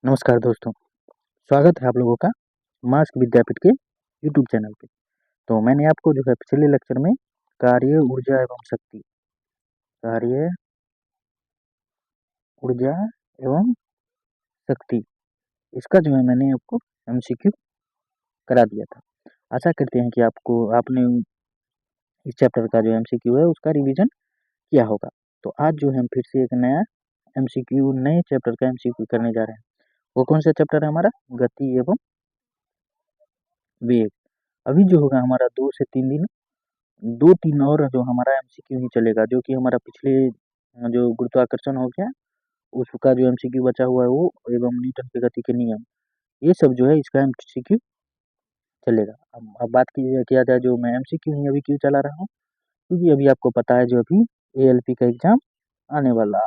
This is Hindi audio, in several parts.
नमस्कार दोस्तों, स्वागत है आप लोगों का मास्क विद्यापीठ के यूट्यूब चैनल पे। तो मैंने आपको जो है पिछले लेक्चर में कार्य, ऊर्जा एवं शक्ति, कार्य, ऊर्जा एवं शक्ति, इसका जो है मैंने आपको एमसीक्यू करा दिया था। आशा करते हैं कि आपने इस चैप्टर का जो एमसीक्यू है उसका रिवीजन किया होगा। तो आज जो है हम फिर से एक नया एमसीक्यू, नए चैप्टर का एमसीक्यू करने जा रहे हैं। वो कौन सा चैप्टर है हमारा? गति एवं वेग। अभी जो होगा हमारा 2 से 3 दिन, 2-3 और जो हमारा एमसीक्यू ही चलेगा, जो कि हमारा पिछले जो गुरुत्वाकर्षण हो गया, उसका जो एमसीक्यू बचा हुआ है वो, एवं न्यूटन की गति के नियम, ये सब जो है इसका एमसीक्यू चलेगा। अब बात किया जाए, जो मैं एमसीक्यू ही अभी क्यों चला रहा हूँ, क्योंकि अभी आपको पता है जो अभी एएलपी का एग्जाम आने वाला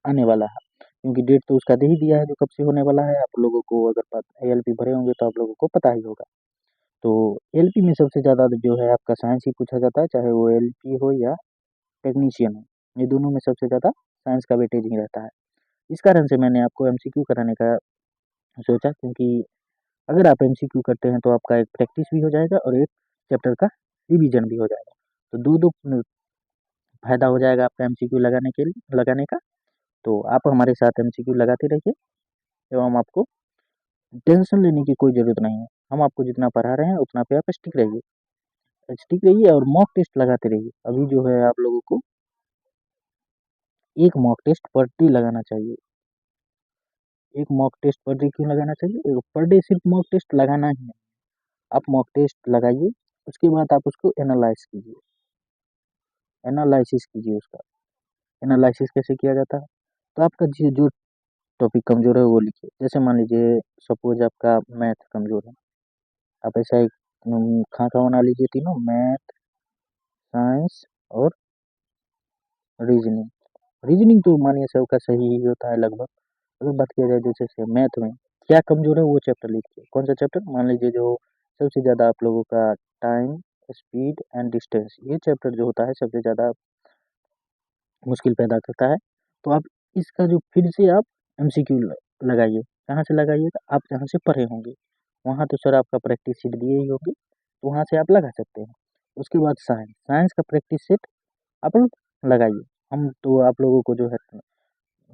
आने वाला है। क्योंकि डेट तो उसका दे ही दिया है जो कब से होने वाला है। आप लोगों को अगर एएलपी भरे होंगे तो आप लोगों को पता ही होगा। तो एलपी में सबसे ज़्यादा जो है आपका साइंस ही पूछा जाता है, चाहे वो एलपी हो या टेक्नीशियन हो। ये दोनों में सबसे ज़्यादा साइंस का वेटेज ही रहता है। इस कारण से मैंने आपको एमसीक्यू कराने का सोचा, क्योंकि अगर आप एमसीक्यू करते हैं तो आपका एक प्रैक्टिस भी हो जाएगा और एक चैप्टर का रिवीजन भी हो जाएगा। तो दो दो फायदा हो जाएगा आपका एमसीक्यू लगाने का। तो आप हमारे साथ एमसीक्यू लगाते रहिए, एवं आपको टेंशन लेने की कोई ज़रूरत नहीं है। हम आपको जितना पढ़ा रहे हैं उतना पे आप स्टिक रहिए और मॉक टेस्ट लगाते रहिए। अभी जो है आप लोगों को एक मॉक टेस्ट पर डे लगाना चाहिए। एक मॉक टेस्ट पर डे क्यों लगाना चाहिए? पर डे सिर्फ मॉक टेस्ट लगाना ही है। आप मॉक टेस्ट लगाइए, उसके बाद आप उसको एनालाइसिस कीजिए उसका। एनालाइसिस कैसे किया जाता है? तो आपका जो टॉपिक कमज़ोर है वो लिखिए। जैसे मान लीजिए, सपोज आपका मैथ कमज़ोर है, आप ऐसा एक खाका बना लीजिए, तीनों मैथ, साइंस और रीजनिंग। रीजनिंग तो मानिए सबका सही ही होता है लगभग। अगर बात किया जाए जैसे से मैथ में क्या कमजोर है, वो चैप्टर लिखिए। कौन सा चैप्टर? मान लीजिए जो सबसे ज़्यादा आप लोगों का टाइम, स्पीड एंड डिस्टेंस, ये चैप्टर जो होता है सबसे ज़्यादा मुश्किल पैदा करता है। तो आप इसका जो फिर से आप एमसीक्यू लगाइए। कहाँ से लगाइएगा? आप जहाँ से पढ़े होंगे वहाँ तो सर आपका प्रैक्टिस सीट दिए ही होंगे, तो वहाँ से आप लगा सकते हैं। उसके बाद साइंस, साइंस का प्रैक्टिस सेट आप लोग लगाइए। हम तो आप लोगों को जो है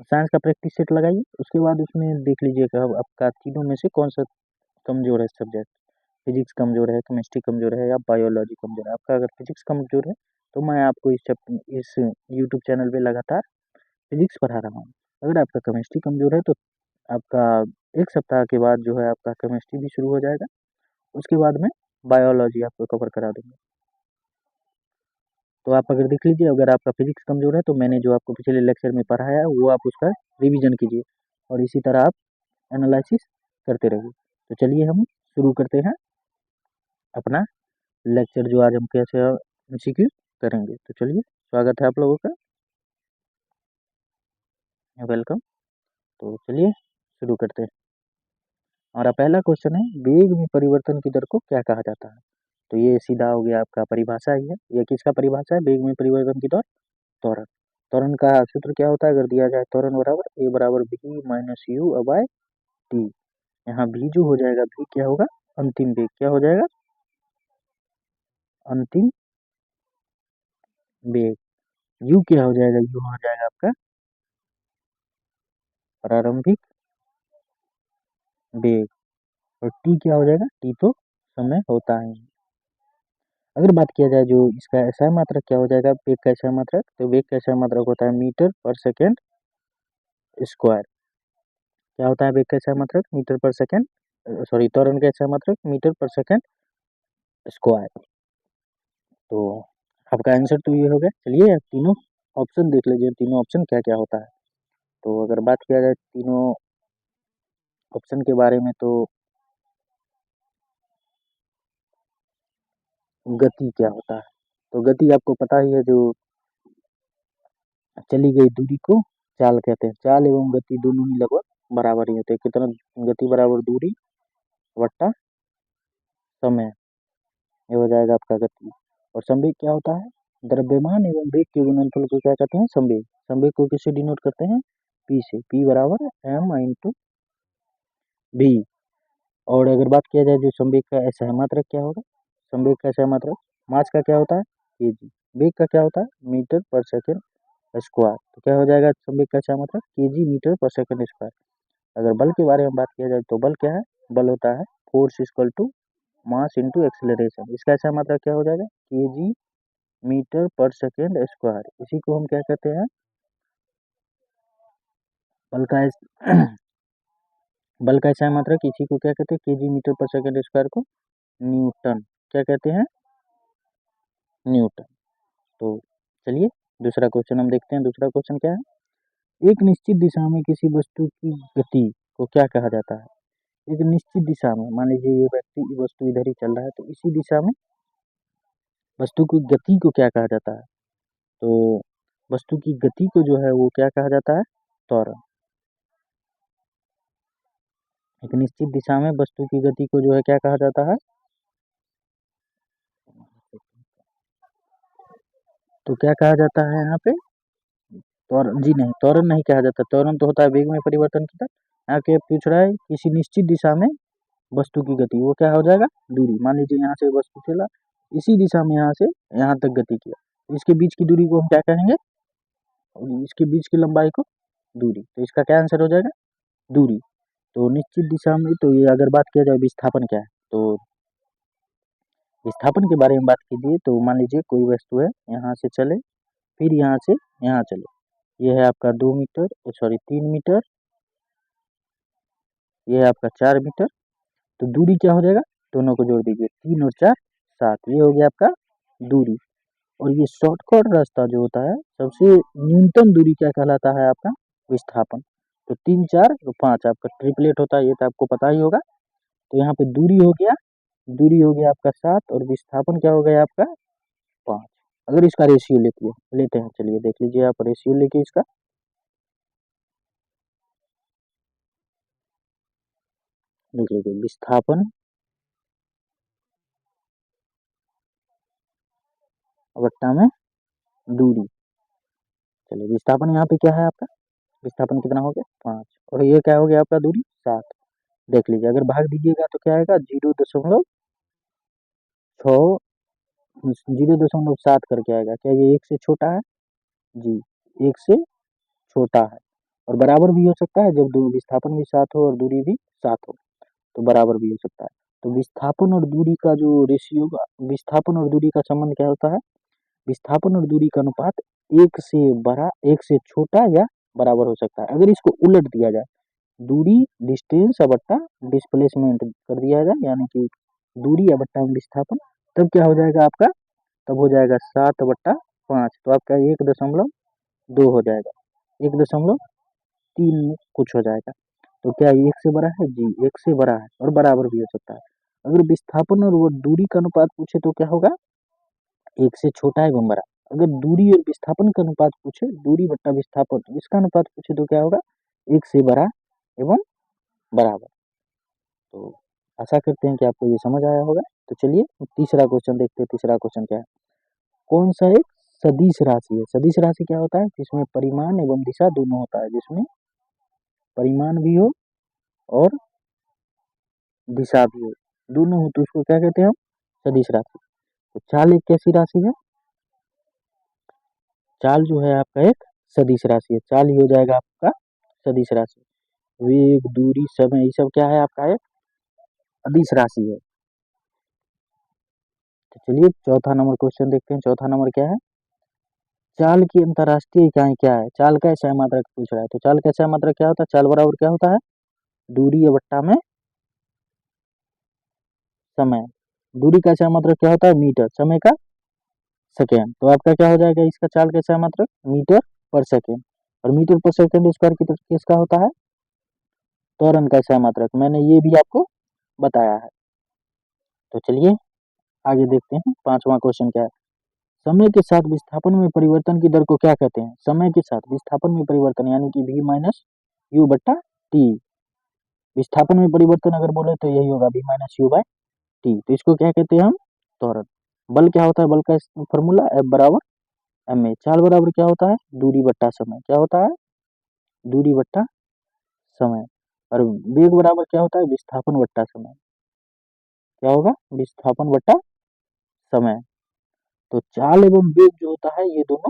साइंस का प्रैक्टिस सेट लगाइए। उसके बाद उसमें देख लीजिएगा आपका तीनों में से कौन सा कमज़ोर है सब्जेक्ट। फिजिक्स कमज़ोर है, केमिस्ट्री कमज़ोर है या बायोलॉजी कमज़ोर है। आपका अगर फिजिक्स कमज़ोर है तो मैं आपको इस यूट्यूब चैनल पे लगातार फिजिक्स पढ़ा रहा हूँ। अगर आपका केमिस्ट्री कमज़ोर है तो आपका 1 सप्ताह के बाद जो है आपका केमिस्ट्री भी शुरू हो जाएगा। उसके बाद में बायोलॉजी आपको कवर करा दूँगा। तो आप अगर देख लीजिए, अगर आपका फिजिक्स कमज़ोर है तो मैंने जो आपको पिछले लेक्चर में पढ़ाया है वो आप उसका रिवीजन कीजिए, और इसी तरह आप एनालिसिस करते रहिए। तो चलिए हम शुरू करते हैं अपना लेक्चर, जो आज हम कैसे एमसीक्यू करेंगे। तो चलिए, स्वागत है आप लोगों का, वेलकम। तो चलिए शुरू करते हैं। हमारा पहला क्वेश्चन है, वेग में परिवर्तन की दर को क्या कहा जाता है? तो ये सीधा हो गया, आपका परिभाषा ही है। ये किसका परिभाषा है? वेग में परिवर्तन की दर, त्वरण। त्वरण का सूत्र क्या होता है? अगर दिया जाए त्वरण बराबर ए बराबर b minus u by t. यहाँ भी जो हो जाएगा, भी क्या होगा? अंतिम वेग। क्या हो जाएगा? अंतिम वेग। यू क्या हो जाएगा? यू हो जाएगा आपका प्रारंभिक वेग। और टी क्या हो जाएगा? टी तो समय होता है। अगर बात किया जाए जो इसका एसआई मात्रक क्या हो जाएगा, वेग का एसआई मात्रक, तो वेग का एसआई मात्रक होता है मीटर पर सेकेंड स्क्वायर। क्या होता है वेग का एसआई मात्रक? मीटर पर सेकेंड, सॉरी, त्वरण का एसआई मात्रक मीटर पर सेकेंड स्क्वायर। तो आपका आंसर तो ये हो गया। चलिए अब तीनों ऑप्शन देख लीजिए, तीनों ऑप्शन क्या क्या होता है। तो अगर बात किया जाए तीनों ऑप्शन के बारे में, तो गति क्या होता है? तो गति आपको पता ही है, जो चली गई दूरी को चाल कहते हैं। चाल एवं गति दोनों ही लगभग बराबर ही होते हैं। कितना? गति बराबर दूरी वट्टा समय, ये हो जाएगा आपका गति। और संवेग क्या होता है? द्रव्यमान एवं वेग के गुणनफल को क्या कहते हैं? संवेग। संवेग को किससे डिनोट करते हैं? पी से। पी बराबर एम इंटू भी। और अगर बात किया जाए जो संवेग का SI मात्रक क्या होगा, संवेग का SI मात्रक, मास का क्या होता है kg, वेग का क्या होता है मीटर पर सेकंड स्क्वायर, तो क्या हो जाएगा संवेग का SI मात्रक kg मीटर पर सेकंड स्क्वायर। अगर बल के बारे में बात किया जाए तो बल क्या है, बल होता है force equal to mass into acceleration, इसका SI मात्रक क्या हो जाएगा kg मीटर पर सेकंड स्क्वायर, इसी को हम क्या कहते हैं बल का बल का SI मात्रक, इसी को क्या कहते हैं kg मीटर पर सेकंड स्क्वायर को न्यूटन, क्या कहते हैं न्यूटन। तो चलिए दूसरा क्वेश्चन हम देखते हैं, दूसरा क्वेश्चन क्या है, एक निश्चित दिशा में किसी वस्तु की गति को क्या कहा जाता है, एक निश्चित दिशा में, मान लीजिए ये व्यक्ति वस्तु इधर ही चल रहा है, तो इसी दिशा में वस्तु की गति को क्या कहा जाता है, तो वस्तु की गति को जो है वो क्या कहा जाता है त्वरण। एक निश्चित दिशा में वस्तु की गति को जो है क्या कहा जाता है, तो क्या कहा जाता है यहाँ पे त्वरण, जी नहीं त्वरण नहीं कहा जाता, त्वरण तो होता है वेग में परिवर्तन की तरह, यहाँ क्या पूछ रहा है किसी निश्चित दिशा में वस्तु की गति, वो क्या हो जाएगा दूरी, मान लीजिए यहाँ से वस्तु चला इसी दिशा में यहाँ से यहाँ तक गति किया, तो इसके बीच की दूरी को हम क्या कहेंगे, इसके बीच की लंबाई को दूरी, तो इसका क्या आंसर हो जाएगा दूरी। तो निश्चित दिशा में, तो ये अगर बात किया जाए विस्थापन क्या है, तो विस्थापन के बारे में बात कीजिए, तो मान लीजिए कोई वस्तु है यहाँ से चले फिर यहाँ से यहाँ चले, ये है आपका 2 मीटर, सॉरी 3 मीटर, ये है आपका 4 मीटर, तो दूरी क्या हो जाएगा दोनों को जोड़ दीजिए 3 और 4 7, ये हो गया आपका दूरी। और ये शॉर्टकट रास्ता जो होता है सबसे न्यूनतम दूरी क्या कहलाता है आपका विस्थापन, तो 3 4 तो 5 आपका ट्रिपलेट होता है, ये तो आपको पता ही होगा। तो यहाँ पे दूरी हो गया, दूरी हो गया आपका 7 और विस्थापन क्या हो गया आपका 5। अगर इसका रेशियो लेते हैं, चलिए देख लीजिए आप रेशियो लेके इसका, देख लीजिए विस्थापन बट्टा में दूरी, चलिए विस्थापन यहाँ पे क्या है आपका, विस्थापन कितना हो गया 5, और ये क्या हो गया आपका दूरी 7, देख लीजिए अगर भाग दीजिएगा तो क्या आएगा 0.7 करके आएगा, क्या ये 1 से छोटा है, जी 1 से छोटा है, और बराबर भी हो सकता है जब विस्थापन भी 7 हो और दूरी भी 7 हो, तो बराबर भी हो सकता है। तो विस्थापन और दूरी का जो रेशियो, विस्थापन और दूरी का संबंध क्या होता है, विस्थापन और दूरी का अनुपात 1 से बड़ा 1 से छोटा या बराबर हो सकता है। अगर इसको उलट दिया जाए, दूरी डिस्टेंस बट्टा डिस्प्लेसमेंट कर दिया जाए, यानी कि दूरी या बट्टा में विस्थापन, तब क्या हो जाएगा आपका, तब हो जाएगा 7/5, तो आपका 1.2 हो जाएगा, 1.3 कुछ हो जाएगा। तो क्या ये 1 से बड़ा है, जी 1 से बड़ा है और बराबर भी हो सकता है। अगर विस्थापन और वो दूरी का अनुपात पूछे तो क्या होगा 1 से छोटा एवं बड़ा। अगर दूरी और विस्थापन का अनुपात पूछे, दूरी बट्टा विस्थापन इसका अनुपात पूछे तो क्या होगा 1 से बड़ा एवं बराबर। तो आशा करते हैं कि आपको ये समझ आया होगा। तो चलिए तीसरा क्वेश्चन देखते हैं, तीसरा क्वेश्चन क्या है, कौन सा एक सदिश राशि है, सदिश राशि क्या होता है जिसमें परिमाण एवं दिशा दोनों होता है, जिसमें परिमाण भी हो और दिशा भी हो, दोनों हो, तो उसको क्या कहते हैं हम सदिश राशि। तो चाल एक कैसी राशि है, चाल जो है आपका एक सदिश राशि है, चाल ही हो जाएगा आपका सदिश राशि। वेग दूरी समय ये सब क्या है आपका एक अदिश राशि है। तो चलिए चौथा नंबर क्वेश्चन देखते हैं, चौथा नंबर क्या है, चाल की अंतरराष्ट्रीय इकाई क्या है, चाल का SI मात्रक पूछ रहा है, तो चाल का SI मात्रक क्या होता है, चाल बराबर क्या होता है दूरी या बट्टा में समय, दूरी का SI मात्रक क्या होता है मीटर, समय का सेकेंड, तो आपका क्या हो जाएगा इसका चाल का SI मात्रक मीटर पर सेकेंड, और मीटर पर सेकेंड स्क्वायर की तरफ किसका होता है त्वरण का SI मात्रक, मैंने ये भी आपको बताया है। तो चलिए आगे देखते हैं, पांचवा क्वेश्चन क्या है, समय के साथ विस्थापन में परिवर्तन की दर को क्या कहते हैं, समय के साथ विस्थापन में परिवर्तन यानी कि v माइनस यू बट्टा टी, विस्थापन में परिवर्तन अगर बोले तो यही होगा v minus u by t, तो इसको क्या कहते हैं हम त्वरण। बल क्या होता है, बल का फॉर्मूला F बराबर ma, चाल बराबर क्या होता है दूरी बट्टा समय, क्या होता है दूरी बट्टा समय। और वेग बराबर क्या होता है, विस्थापन बट्टा समय। क्या होगा, विस्थापन बट्टा समय। तो चाल एवं वेग जो होता है ये दोनों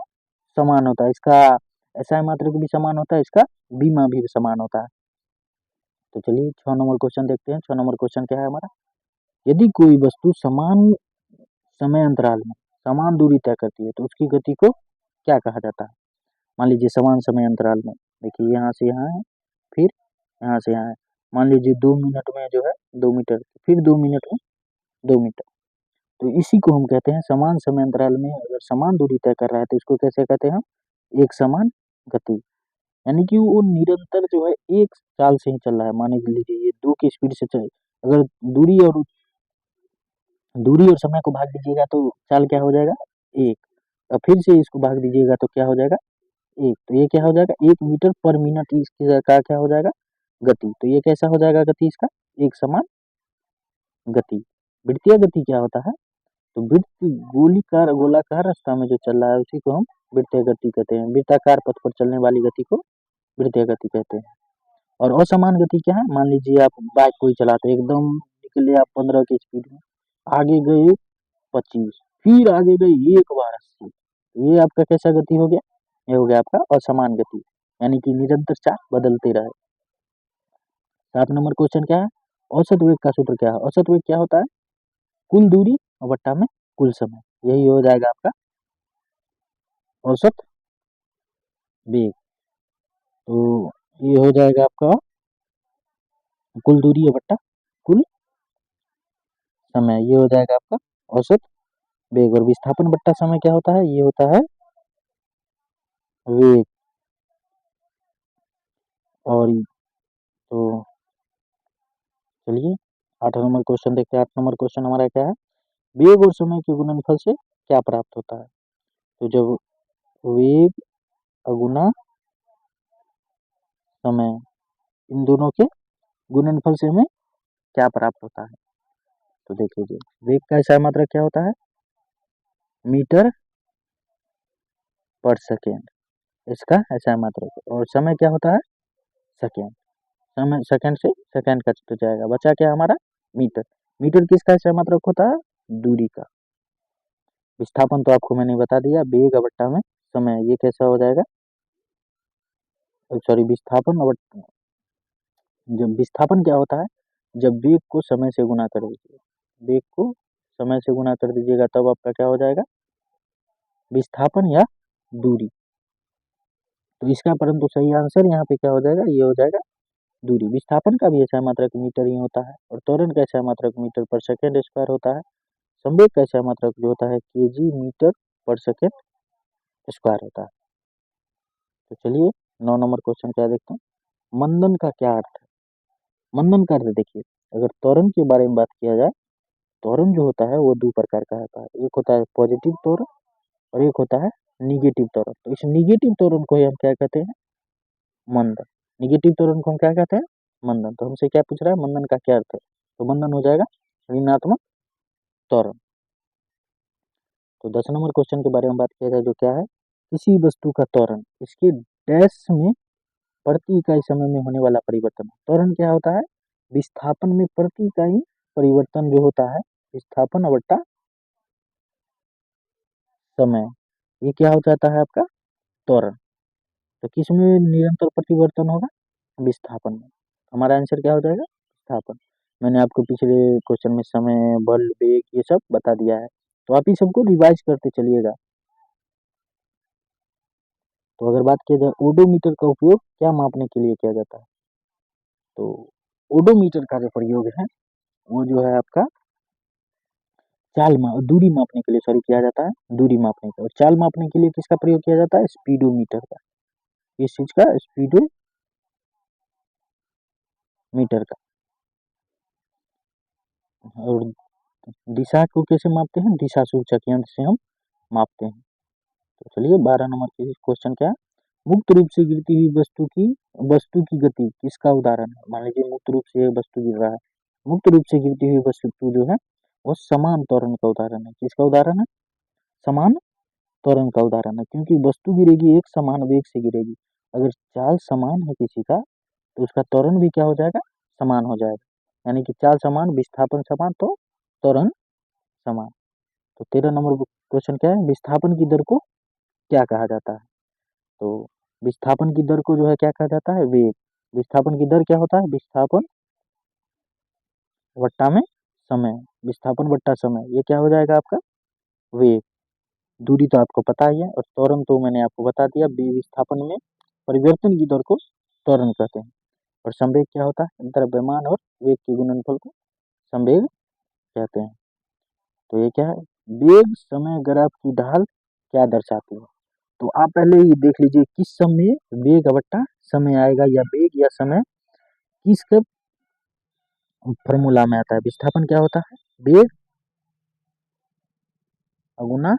समान होता है, इसका एसआई मात्रक भी समान होता है, इसका बीमा भी समान होता है। तो चलिए 6 नंबर क्वेश्चन देखते हैं। 6 नंबर क्वेश्चन क्या है हमारा, यदि कोई वस्तु समान समय अंतराल में समान दूरी तय करती है तो उसकी गति को क्या कहा जाता है। मान लीजिए समान समय अंतराल में, देखिए यहाँ से यहाँ है, फिर यहाँ से यहाँ है, मान लीजिए 2 मिनट में जो है 2 मीटर, फिर 2 मिनट में 2 मीटर। तो इसी को हम कहते हैं समान समय अंतराल में अगर समान दूरी तय कर रहा है तो इसको कैसे कहते हैं हम, एक समान गति। यानी कि वो निरंतर जो है एक चाल से ही चल रहा है। मान लीजिए ये 2 की स्पीड से चल, अगर दूरी और समय को भाग दीजिएगा तो चाल क्या हो जाएगा, एक। और फिर से इसको भाग दीजिएगा तो क्या हो जाएगा, एक। तो ये क्या हो जाएगा, 1 मीटर पर मिनट इसकी का क्या हो जाएगा, गति। तो ये कैसा हो जाएगा गति इसका, एक समान गति। वृत्तीय गति क्या होता है, तो वृत्त गोलाकार रास्ता में जो चल रहा है उसी को हम वृत्तीय गति कहते हैं। वृत्ताकार पथ पर चलने वाली गति को वृत्तीय गति कहते हैं। और असमान गति क्या है, मान लीजिए आप बाइक कोई चलाते हैं, एकदम निकले आप 15 की स्पीड में, आगे गए 25, फिर आगे गए एक बार 80, ये आपका कैसा गति हो गया, ये हो गया आपका असमान गति। यानी कि निरंतर चाल बदलते रहे। 7 नंबर क्वेश्चन क्या है, औसत वेग का सूत्र क्या है। औसत वेग क्या होता है, कुल दूरी और बट्टा में कुल समय, यही हो जाएगा आपका औसत वेग। तो ये हो जाएगा आपका कुल दूरी और बट्टा कुल समय, ये हो जाएगा आपका औसत वेग। और विस्थापन बट्टा समय क्या होता है, ये होता है वेग। और तो चलिए 8 नंबर क्वेश्चन देखते हैं। 8 नंबर क्वेश्चन हमारा क्या है, वेग और समय के गुणनफल से क्या प्राप्त होता है। तो जब वेग अगुना समय, इन दोनों के गुणनफल से हमें क्या प्राप्त होता है। तो देख लीजिए, वेग का एसआई मात्रक क्या होता है, मीटर पर सेकेंड, इसका एसआई मात्रक। और समय क्या होता है, सेकेंड। समय सेकंड से सेकंड का तो जाएगा, बचा क्या हमारा, मीटर। मीटर किसका एसआई मात्रक होता है, दूरी का। विस्थापन तो आपको मैंने बता दिया, वेग बट्टा में समय, ये कैसा हो जाएगा, सॉरी विस्थापन और जब विस्थापन क्या होता है, जब वेग को समय से गुना कर दीजिए, वेग को समय से गुना कर दीजिएगा तब आपका क्या हो जाएगा, विस्थापन या दूरी। तो इसका परंतु सही आंसर यहाँ पे क्या हो जाएगा, ये हो जाएगा दूरी। विस्थापन का भी एसआई मात्रक मीटर ही होता है, और त्वरण का एसआई मात्रक मीटर पर सेकेंड स्क्वायर होता है। संवेग का एसआई मात्रक जो होता है केजी मीटर पर सेकेंड स्क्वायर होता है। तो चलिए 9 नंबर क्वेश्चन क्या देखते हैं, मंदन का क्या अर्थ है। मंदन का अर्थ देखिए, अगर त्वरण के बारे में बात किया जाए, त्वरण जो होता है वो दो प्रकार का होता है, एक होता है पॉजिटिव त्वरण और एक होता है निगेटिव त्वरण। तो इस निगेटिव त्वरण को ही हम क्या कहते हैं, मंदन। निगेटिव त्वरण को हम क्या कहते हैं, मंदन। तो हमसे क्या पूछ रहा है, मंदन का क्या अर्थ है, तो मंदन हो जाएगा ऋणात्मक त्वरण। तो 10 नंबर क्वेश्चन के बारे में बात किया जाए जो क्या है, किसी वस्तु का त्वरण इसके डैश में प्रति इकाई समय में होने वाला परिवर्तन। त्वरण क्या होता है, विस्थापन में प्रति इकाई परिवर्तन जो होता है, विस्थापन बट्टा समय, ये क्या हो जाता है आपका त्वरण। तो किस में निरंतर परिवर्तन होगा, विस्थापन में। हमारा आंसर क्या हो जाएगा, विस्थापन। मैंने आपको पिछले क्वेश्चन में समय, बल, वेग ये सब बता दिया है, तो आप ही सबको रिवाइज करते चलिएगा। तो अगर बात किया जाए ओडोमीटर का उपयोग क्या मापने के लिए किया जाता है, तो ओडोमीटर का जो प्रयोग है वो जो है आपका दूरी मापने के लिए, सॉरी, किया जाता है दूरी मापने का। और चाल मापने के लिए किसका प्रयोग किया जाता है, स्पीडोमीटर का। इस चीज का स्पीडोमीटर का। और दिशा को कैसे मापते हैं, दिशा सूचक यंत्र से हम मापते हैं। तो चलिए 12 नंबर की क्वेश्चन क्या है, मुक्त रूप से गिरती हुई वस्तु की गति किसका उदाहरण है। मान लीजिए मुक्त रूप से वस्तु गिर रहा है, मुक्त रूप से गिरती हुई वस्तु जो है वो समान त्वरण का उदाहरण है। किसका उदाहरण है, समान त्वरण का उदाहरण है, क्योंकि वस्तु गिरेगी एक समान वेग से गिरेगी। अगर चाल समान है किसी का तो उसका त्वरण भी क्या हो जाएगा, समान हो जाएगा। यानी कि चाल समान, विस्थापन समान, तो त्वरण समान। तो 13 नंबर क्वेश्चन क्या है, विस्थापन की दर को क्या कहा जाता है। तो विस्थापन की दर को जो है क्या कहा जाता है, वेग। विस्थापन की दर क्या होता है, विस्थापन वट्टा में समय, विस्थापन वट्टा समय, ये क्या हो जाएगा आपका, वेग। दूरी तो आपको पता ही है, और त्वरण तो मैंने आपको बता दिया, विस्थापन में परिवर्तन की दर को त्वरण कहते हैं। और संवेग क्या होता है, द्रव्यमान और वेग के गुणनफल को संवेग कहते हैं। तो ये क्या है, वेग समय ग्राफ की ढाल क्या दर्शाती है। तो आप पहले ये देख लीजिए किस समय वेग बट्टा समय आएगा, या वेग या समय किसके फॉर्मूला में आता है। विस्थापन क्या होता है, वेग अगुना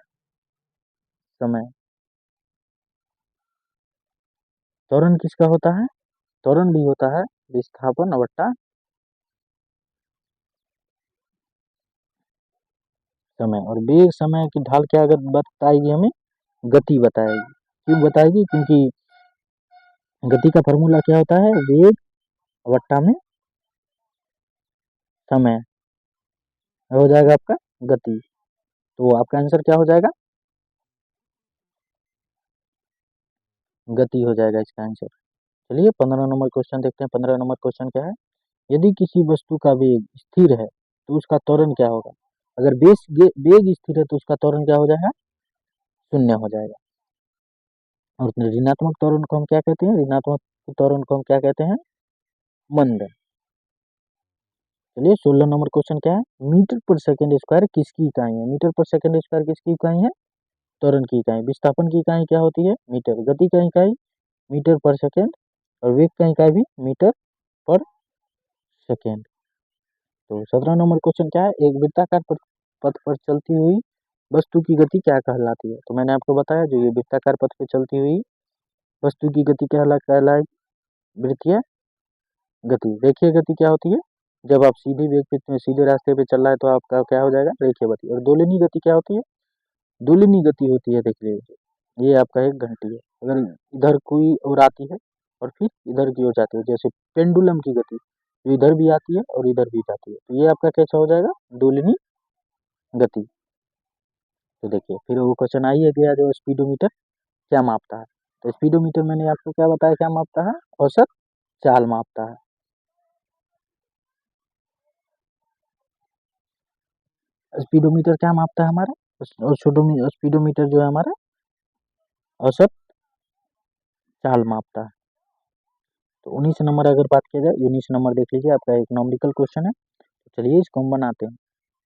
समय। त्वरण किसका होता है, त्वरण भी होता है विस्थापन बट्टा समय। और वेग समय की ढाल क्या बताएगी, हमें गति बताएगी। क्यों बताएगी, क्योंकि गति का फॉर्मूला क्या होता है, वेग बट्टा में समय, हो जाएगा आपका गति। तो आपका आंसर क्या हो जाएगा, गति हो जाएगा इसका आंसर। चलिए 15 नंबर क्वेश्चन देखते हैं। 15 नंबर क्वेश्चन क्या है, यदि किसी वस्तु का वेग स्थिर है तो उसका त्वरण क्या होगा। अगर वेग स्थिर है तो उसका त्वरण क्या हो जाएगा, शून्य हो जाएगा। और ऋणात्मक त्वरण को हम क्या कहते हैं, ऋणात्मक त्वरण को हम क्या कहते हैं, मंद। चलिए 16 नंबर क्वेश्चन क्या है, मीटर पर सेकंड स्क्वायर किसकी इकाई है। मीटर पर सेकंड स्क्वायर किसकी इकाई है, त्वरण की इकाई। विस्थापन की इकाई क्या होती है, मीटर। गति का इकाई मीटर पर सेकंड, और वेग का इकाई भी मीटर पर सेकंड। तो 17 नंबर क्वेश्चन क्या है, एक वृत्ताकार पथ पर चलती हुई वस्तु की गति क्या कहलाती है। तो मैंने आपको बताया, जो ये वृत्ताकार पथ पर चलती हुई वस्तु की गति कहलाएगी वृत्तीय गति। रेखीय गति क्या होती है, जब आप सीधी वेग पे सीधे रास्ते पे चल रहा है तो आपका क्या हो जाएगा, रेखीय गति। और दोलिनी गति क्या होती है, दोलिनी गति होती है, देख लीजिए ये आपका एक घंटी है। अगर इधर कोई और आती है और फिर इधर की ओर जाती है, जैसे पेंडुलम की गति, जो इधर भी आती है और इधर भी जाती है, तो ये आपका कैसा हो जाएगा, दोलिनी गति। तो देखिए फिर वो क्वेश्चन आई है गया, जो स्पीडोमीटर क्या मापता है। तो स्पीडोमीटर मैंने आपको क्या बताया, क्या मापता है, औसत चाल मापता है। स्पीडोमीटर क्या मापता है हमारा, स्पीडोमीटर जो है हमारा औसत चाल मापता है। तो 19 नंबर अगर बात किया जाए, 19 नंबर देख लीजिए, आपका एक नॉमेरिकल क्वेश्चन है। तो चलिए इसको हम बनाते हैं।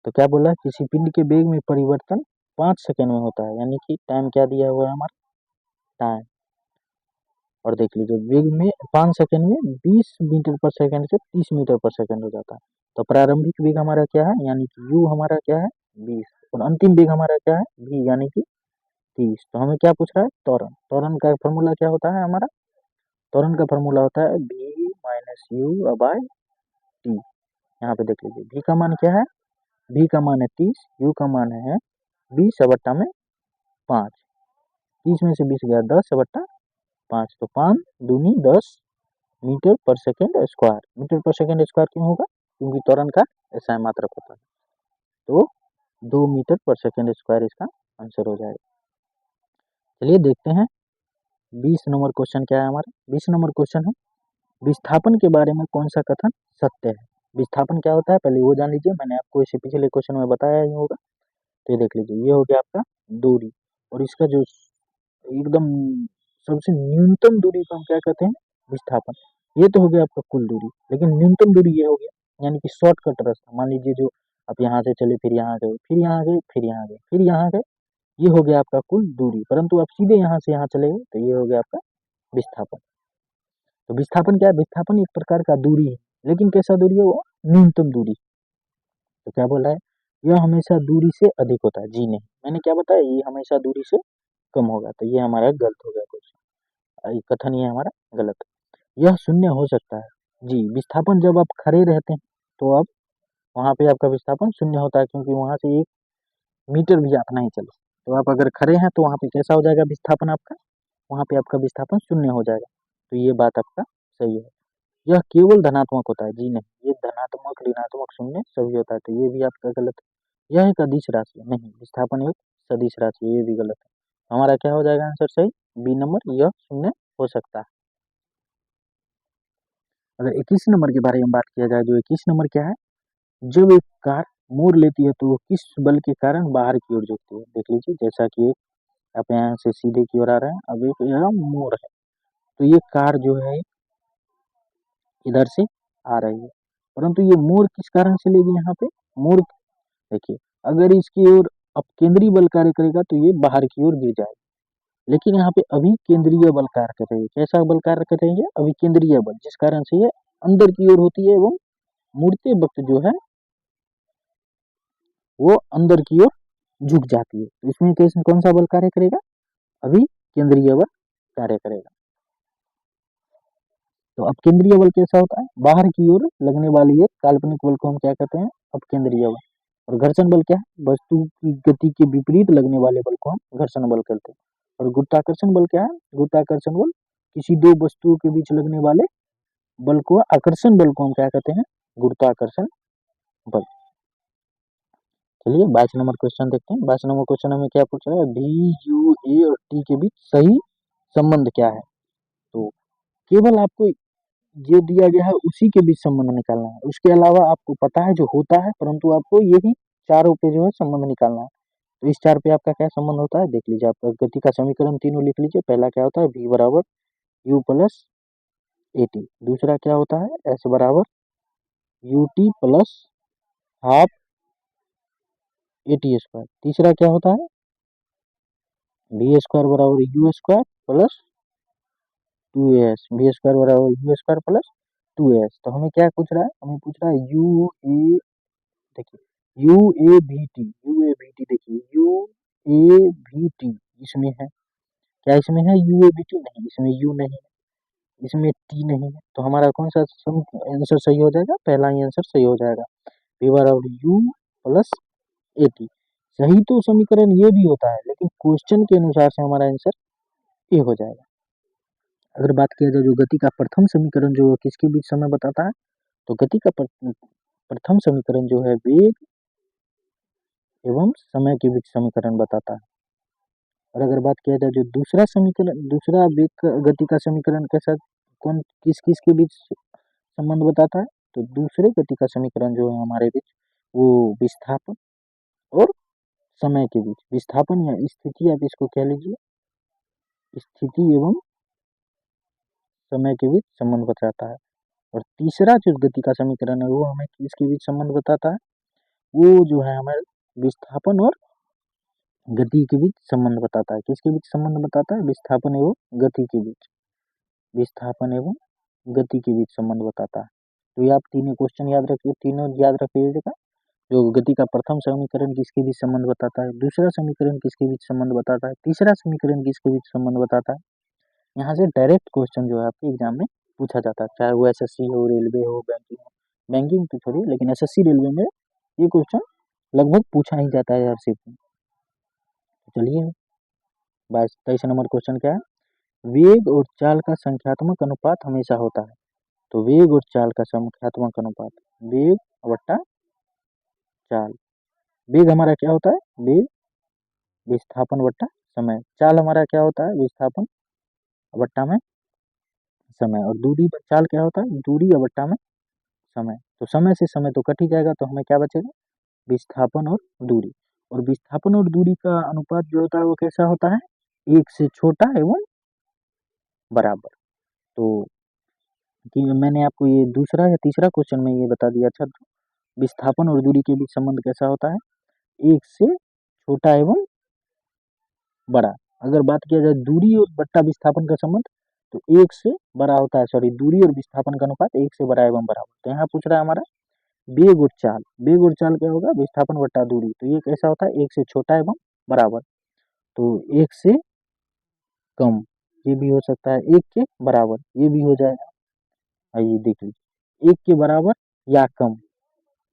तो क्या बोला है, किसी पिंड के वेग में परिवर्तन 5 सेकंड में होता है। यानी कि टाइम क्या दिया हुआ है हमारा, टाइम। और देख लीजिए वेग में 5 सेकंड में 20 मीटर पर सेकंड से 30 मीटर पर सेकंड हो जाता है। तो प्रारंभिक वेग हमारा क्या है, यानी कि u हमारा क्या है, 20। और अंतिम वेग हमारा क्या है, v, यानी कि 30। तो हमें क्या पूछ रहा है, त्वरण। त्वरण का फॉर्मूला क्या होता है हमारा, त्वरण का फॉर्मूला होता है v minus u by t. यहाँ पे देख लीजिए v का मान क्या है, v का मान है 30, u का मान है 20 बट्टा में 5। 30 में से 20 गया 10 बट्टा 5, तो 5 दूनी 10 मीटर पर सेकेंड स्क्वायर। मीटर पर सेकेंड स्क्वायर क्यों होगा, क्योंकि त्वरण का ऐसा मात्रक होता है। तो 2 मीटर पर सेकेंड स्क्वायर इसका आंसर हो जाएगा। चलिए देखते हैं 20 नंबर क्वेश्चन क्या है हमारा। 20 नंबर क्वेश्चन है, विस्थापन के बारे में कौन सा कथन सत्य है। विस्थापन क्या होता है पहले वो जान लीजिए, मैंने आपको इसे पिछले क्वेश्चन में बताया ही होगा। तो ये देख लीजिए, ये हो गया आपका दूरी। और इसका जो एकदम सबसे न्यूनतम दूरी को हम क्या कहते हैं, विस्थापन। ये तो हो गया आपका कुल दूरी, लेकिन न्यूनतम दूरी ये हो गया, यानी कि शॉर्टकट रास्ता। मान लीजिए जो आप यहाँ से चले, फिर यहाँ गए, फिर यहाँ गए, फिर यहाँ गए, फिर यहाँ गए, ये हो गया आपका कुल दूरी। परंतु आप सीधे यहाँ से यहाँ चले गए तो ये हो गया आपका विस्थापन। तो विस्थापन क्या है, विस्थापन एक प्रकार का दूरी है, लेकिन कैसा दूरी है, वो न्यूनतम दूरी। तो क्या बोल रहा है, यह हमेशा दूरी से अधिक होता है। जी नहीं, मैंने क्या बताया, ये हमेशा दूरी से कम होगा। तो ये हमारा गलत हो गया क्वेश्चन, ये कथन ये हमारा गलत। यह शून्य हो सकता है। जी, विस्थापन जब आप खड़े रहते हैं तो अब वहां पे आपका विस्थापन शून्य होता है, क्योंकि वहां से 1 मीटर भी आप नहीं चले। तो आप अगर खड़े हैं तो वहां पे कैसा हो जाएगा विस्थापन आपका, वहां पे आपका विस्थापन शून्य हो जाएगा। तो ये बात आपका सही है। यह केवल धनात्मक होता है, जी नहीं, ये धनात्मक ऋणात्मक शून्य सभी होता है, तो ये भी आपका गलत है। यह एक अदिश राशि है, नहीं, विस्थापन एक सदिश राशि है, ये भी गलत है। हमारा क्या हो जाएगा आंसर सही, बी नंबर, यह शून्य हो सकता है। अगर 21 नंबर के बारे में बात किया जाए, जो 21 नंबर क्या है, जब एक कार मोड़ लेती है तो वो किस बल के कारण बाहर की ओर झुकती है। देख लीजिए, जैसा कि एक आप यहाँ से सीधे की ओर आ रहे हैं, अब एक यहाँ मोड़ है, तो ये कार जो है इधर से आ रही है, परंतु ये मोड़ किस कारण से लेगी यहाँ पे, मोड़ देखिए, अगर इसकी ओर अपकेंद्री बल कार्य करेगा तो ये बाहर की ओर गिर जाएगा, लेकिन यहाँ पे अभिकेंद्रीय बल कार्य कर रही है। कैसा बल कार्य कर रही है, अभिकेंद्रीय बल, जिस कारण से ये अंदर की ओर होती है एवं मुड़ते वक्त जो है वो अंदर की ओर झुक जाती है। तो इसमें कैसे कौन सा बल कार्य करेगा, अभिकेंद्रीय बल कार्य करेगा। तो अपकेंद्रीय बल कैसा होता है, बाहर की ओर लगने वाली एक काल्पनिक बल को हम क्या कहते हैं, अपकेंद्रीय बल। और घर्षण बल क्या है, वस्तु की गति के विपरीत लगने वाले बल को हम घर्षण बल कहते हैं। और गुरुत्वाकर्षण बल क्या है, गुरुत्वाकर्षण बल किसी दो वस्तुओं के बीच लगने वाले बल को, आकर्षण बल को हम क्या कहते हैं, गुरुत्वाकर्षण बल। चलिए 22 नंबर क्वेश्चन देखते हैं। 22 नंबर क्वेश्चन हमें क्या पूछ रहा है, वी यू ए और टी के बीच सही संबंध क्या है। तो केवल आपको जो दिया गया है उसी के बीच संबंध निकालना है, उसके अलावा आपको पता है जो होता है, परंतु आपको यही चारों पे जो है संबंध निकालना है। तो इस चार पे आपका क्या संबंध होता है, देख लीजिए, आपका गति का समीकरण तीनों लिख लीजिए। पहला क्या होता है, v बराबर यू प्लस ए टी, दूसरा क्या होता है, एस बराबर U T plus half A T square, तीसरा क्या होता है, वी स्क्वायर बराबर U square plus two S, V square बराबर U square plus two S. तो हमें क्या पूछ रहा है, हमें पूछ रहा है यू ए, देखिए U A V T, U A V T, देखिए यू ए वी टी इसमें है, क्या इसमें है यू ए वी टी, नहीं, इसमें यू नहीं है, इसमें टी नहीं है, तो हमारा कौन सा आंसर सही हो जाएगा, पहला ही आंसर सही हो जाएगा, वी बराबर यू प्लस ए टी। सही तो समीकरण ये भी होता है, लेकिन क्वेश्चन के अनुसार से हमारा आंसर ए हो जाएगा। अगर बात किया जाए जो गति का प्रथम समीकरण जो किसके बीच समय बताता है, तो गति का प्रथम समीकरण जो है वेग एवं समय के बीच समीकरण बताता है। और अगर बात किया जाए जो दूसरा समीकरण, दूसरा वेग गति का समीकरण के साथ कौन किस किस के बीच संबंध बताता है, तो दूसरे गति का समीकरण जो है हमारे बीच, वो विस्थापन और समय के बीच, विस्थापन या स्थिति आप इसको कह लीजिए, स्थिति एवं समय के बीच संबंध बताता है। और तीसरा जो गति का समीकरण है वो हमें किसके बीच संबंध बताता है, वो जो है हमारे विस्थापन और गति के बीच संबंध बताता है। किसके बीच संबंध बताता है, विस्थापन एवं गति के बीच, विस्थापन एवं गति के बीच संबंध बताता है। तो ये आप तीनों क्वेश्चन याद रखिए, तीनों याद रखिएगा। जो गति का प्रथम समीकरण किसके बीच संबंध बताता है, दूसरा समीकरण किसके बीच संबंध बताता है, तीसरा समीकरण किसके बीच संबंध बताता है। यहाँ से डायरेक्ट क्वेश्चन जो है आपके एग्जाम में पूछा जाता है, चाहे वो एसएससी हो, रेलवे हो, बैंकिंग हो, बैंकिंग तो छोड़िए, लेकिन एसएससी रेलवे में ये क्वेश्चन लगभग पूछा ही जाता है हर शिफ्ट में। चलिए 23 नंबर क्वेश्चन क्या है, वेग और चाल का संख्यात्मक अनुपात हमेशा होता है। तो वेग और चाल का संख्यात्मक अनुपात, वेग बट्टा चाल, वेग हमारा क्या होता है, वेग विस्थापन बट्टा समय, चाल हमारा क्या होता है, विस्थापन बट्टा में समय, और दूरी चाल क्या होता है, दूरी बट्टा में समय। तो समय से समय तो कट ही जाएगा, तो हमें क्या बचेगा, विस्थापन और दूरी। और विस्थापन और दूरी का अनुपात जो होता है वो कैसा होता है, एक से छोटा एवं बराबर। तो कि मैंने आपको ये दूसरा या तीसरा क्वेश्चन में ये बता दिया था, विस्थापन और दूरी के बीच संबंध कैसा होता है, एक से छोटा एवं बड़ा। अगर बात किया जाए दूरी और बट्टा विस्थापन का संबंध, तो एक से बड़ा होता है, सॉरी, दूरी और विस्थापन का अनुपात एक से बड़ा एवं बराबर। तो यहाँ पूछ रहा है हमारा वेग और चाल, वेग और चाल क्या होगा, विस्थापन बट्टा दूरी, तो ये कैसा होता है, एक से छोटा एवं बराबर। तो एक से कम ये भी हो सकता है, एक के बराबर ये भी हो जाएगा। आइए देख लीजिए, एक के बराबर या कम,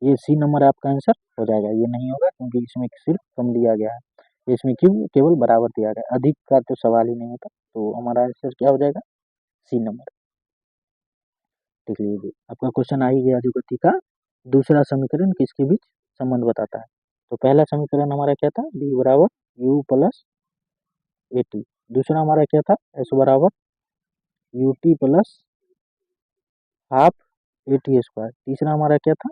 ये सी नंबर आपका आंसर हो जाएगा। ये नहीं होगा क्योंकि इसमें सिर्फ कम दिया गया है, इसमें क्यों केवल बराबर दिया गया है, अधिक का तो सवाल ही नहीं होता। तो हमारा आंसर क्या हो जाएगा, सी नंबर। देख लीजिए आपका क्वेश्चन आ ही गया, जो गति का दूसरा समीकरण किसके बीच संबंध बताता है। तो पहला समीकरण हमारा क्या था, बी बराबर यू प्लस ए टी। दूसरा हमारा क्या था, एस बराबर U T plus half A T square. तीसरा हमारा क्या था,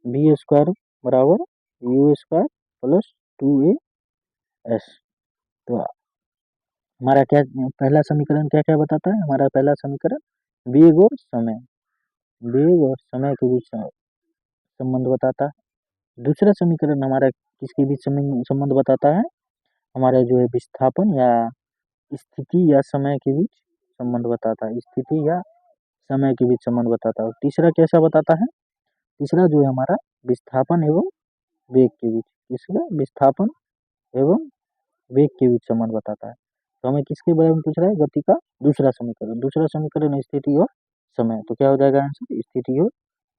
बी स्क्वायर बराबर U square plus to A S. तो हमारा क्या पहला समीकरण क्या क्या बताता है, हमारा पहला समीकरण वेग और समय, वेग और समय के बीच संबंध बताता है। दूसरा समीकरण हमारा किसके बीच संबंध बताता है, हमारा जो है विस्थापन या स्थिति या समय के बीच संबंध बताता है, स्थिति या समय के बीच संबंध बताता है। और तीसरा कैसा बताता है, तीसरा जो है हमारा विस्थापन एवं वेग के बीच, इसका विस्थापन एवं वेग के बीच संबंध बताता है। तो हमें किसके बारे में पूछ रहा है, गति का दूसरा समीकरण। दूसरा समीकरण स्थिति और समय, तो क्या हो जाएगा आंसर, स्थिति और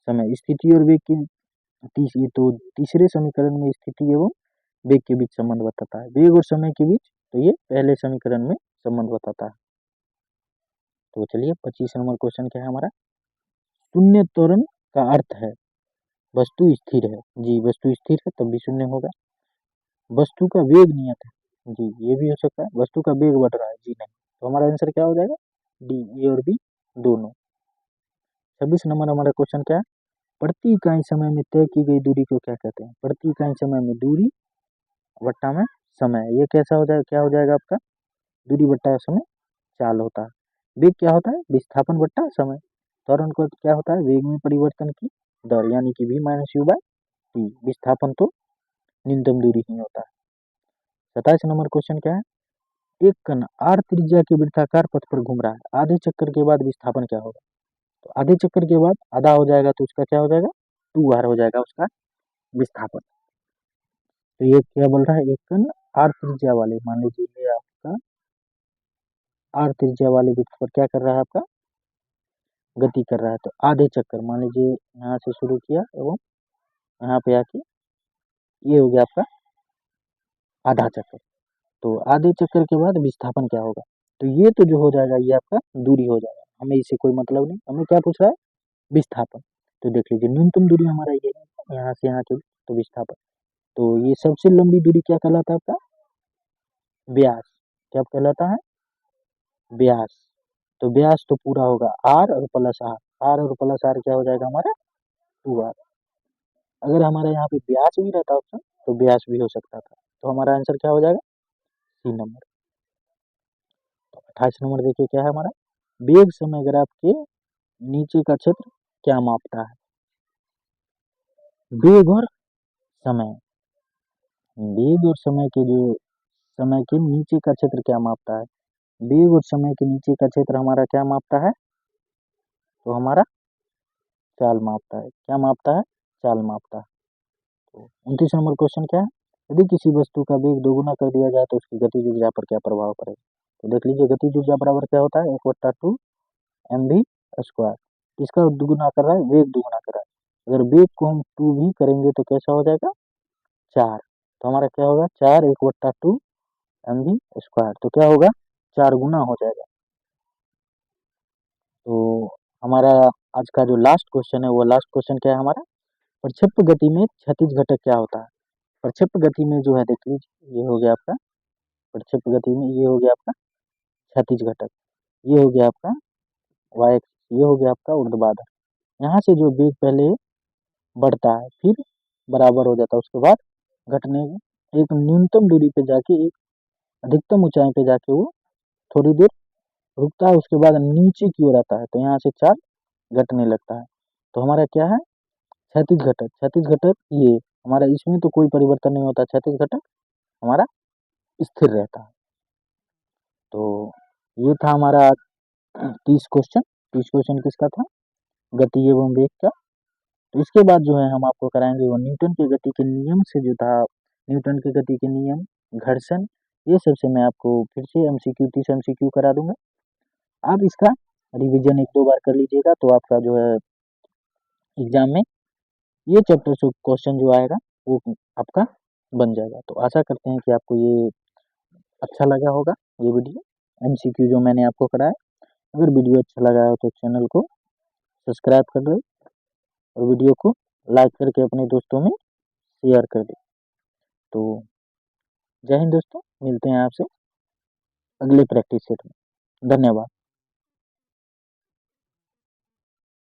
समय। स्थिति और वेग की तो तीसरे समीकरण में स्थिति एवं वेग के बीच संबंध बताता है, वेग और समय के बीच तो ये पहले समीकरण में संबंध बताता है। तो चलिए 25 नंबर क्वेश्चन क्या है हमारा, शून्य त्वरण का अर्थ है वस्तु स्थिर है। जी वस्तु स्थिर है तब भी शून्य होगा। वस्तु का वेग नियत है, जी ये भी हो सकता है, वस्तु का वेग बढ़ रहा है, जी नहीं। तो हमारा आंसर क्या हो जाएगा, डी, ए और बी दोनों। 26 नंबर हमारा क्वेश्चन क्या है, प्रति इकाई समय में तय की गई दूरी को क्या कहते हैं। प्रति इकाई समय में दूरी बट्टा में समय, ये कैसा हो जाएगा, क्या हो जाएगा आपका, दूरी बट्टा समय चाल होता है। वेग क्या होता है, विस्थापन बट्टा समय। त्वरण को क्या होता है, वेग में परिवर्तन की दर, यानी कि v minus u by t. विस्थापन तो न्यूनतम दूरी ही होता है। 27 नंबर क्वेश्चन क्या है, एक कण आर त्रिज्या के वृत्ताकार पथ पर घूम रहा है, आधे चक्कर के बाद विस्थापन क्या होगा। तो आधे चक्कर के बाद आधा हो जाएगा तो उसका क्या हो जाएगा, 2r हो जाएगा उसका विस्थापन। तो ये क्या बोल रहा है, एक कण आर त्रिज्या वाले, मान लीजिए ये आपका आर त्रिज्या वाले वृत्त पर क्या कर रहा है, आपका गति कर रहा है। तो आधे चक्कर, मान लीजिए यहाँ से शुरू किया एवं यहाँ पे आके ये हो गया आपका आधा चक्कर। तो आधे चक्कर के बाद विस्थापन क्या होगा, तो ये तो जो हो जाएगा ये आपका दूरी हो जाएगा, हमें इससे कोई मतलब नहीं, हमें क्या पूछ रहा है, विस्थापन। तो देख लीजिए न्यूनतम दूरी हमारा ये है, यहाँ से यहाँ के तो विस्थापन। तो ये सबसे लंबी दूरी क्या कहलाता है आपका, व्यास। क्या कहलाता है, व्यास। तो व्यास तो पूरा होगा आर और प्लस आर, आर और प्लस आर क्या हो जाएगा हमारा 2r। अगर हमारे यहाँ पे व्यास भी रहता ऑप्शन तो व्यास भी हो सकता था। तो हमारा आंसर क्या हो जाएगा, सी नंबर। 28 नंबर देखिए क्या है हमारा, वेग समय ग्राफ के नीचे का क्षेत्र क्या मापता है। वेग और समय, वेग और समय के जो समय के नीचे का क्षेत्र क्या मापता है, वेग और समय के नीचे का क्षेत्र हमारा क्या मापता है, तो हमारा चाल मापता है। क्या मापता है, चाल मापता है। तो 29 नंबर क्वेश्चन क्या है, यदि किसी वस्तु का वेग दोगुना कर दिया जाए तो उसकी गतिज ऊर्जा पर क्या प्रभाव पड़ेगा। तो देख लीजिए गतिज ऊर्जा बराबर क्या होता है, 1/2 mv स्क्वायर। किसका दुगुना कर रहा है, वेग दुगुना कर रहा है। अगर वेग को हम 2 भी करेंगे तो कैसा हो जाएगा 4। तो हमारा क्या होगा 4 1/2 mv स्क्वायर, तो क्या होगा 4 गुना हो जाएगा। तो हमारा आज का जो लास्ट क्वेश्चन है वो लास्ट क्वेश्चन क्या है हमारा, प्रक्षेप्य गति में क्षैतिज घटक क्या होता है। प्रक्षेप्य गति में जो है देख लीजिए ये हो गया आपका प्रक्षेप्य गति में, ये हो गया आपका क्षैतिज घटक, ये हो गया आपका वाई, ये हो गया आपका ऊर्ध्वाधर। यहाँ से जो वेग पहले बढ़ता है फिर बराबर हो जाता है, उसके बाद घटने एक न्यूनतम दूरी पे जाके एक अधिकतम ऊंचाई पे जाके वो थोड़ी देर रुकता है, उसके बाद नीचे की ओर आता है, तो यहाँ से चाल घटने लगता है। तो हमारा क्या है, क्षैतिज घटक। क्षैतिज घटक ये हमारा, इसमें तो कोई परिवर्तन नहीं होता, क्षैतिज घटक हमारा स्थिर रहता है। तो ये था हमारा 30 क्वेश्चन। 30 क्वेश्चन किसका था, गति एवं वेग का। तो इसके बाद जो है हम आपको कराएंगे वो न्यूटन के गति के नियम से जो था, न्यूटन के गति के नियम, घर्षण, ये सबसे मैं आपको फिर से एमसीक्यू 30 एमसीक्यू करा दूंगा। आप इसका रिवीजन 1-2 बार कर लीजिएगा तो आपका जो है एग्जाम में ये चैप्टर से क्वेश्चन जो आएगा वो आपका बन जाएगा। तो आशा करते हैं कि आपको ये अच्छा लगा होगा ये वीडियो एमसीक्यू जो मैंने आपको कराया। अगर वीडियो अच्छा लगा हो तो चैनल को सब्सक्राइब कर दें और वीडियो को लाइक करके अपने दोस्तों में शेयर कर दें। तो जय हिंद दोस्तों, मिलते हैं आपसे अगले प्रैक्टिस सेट में। धन्यवाद।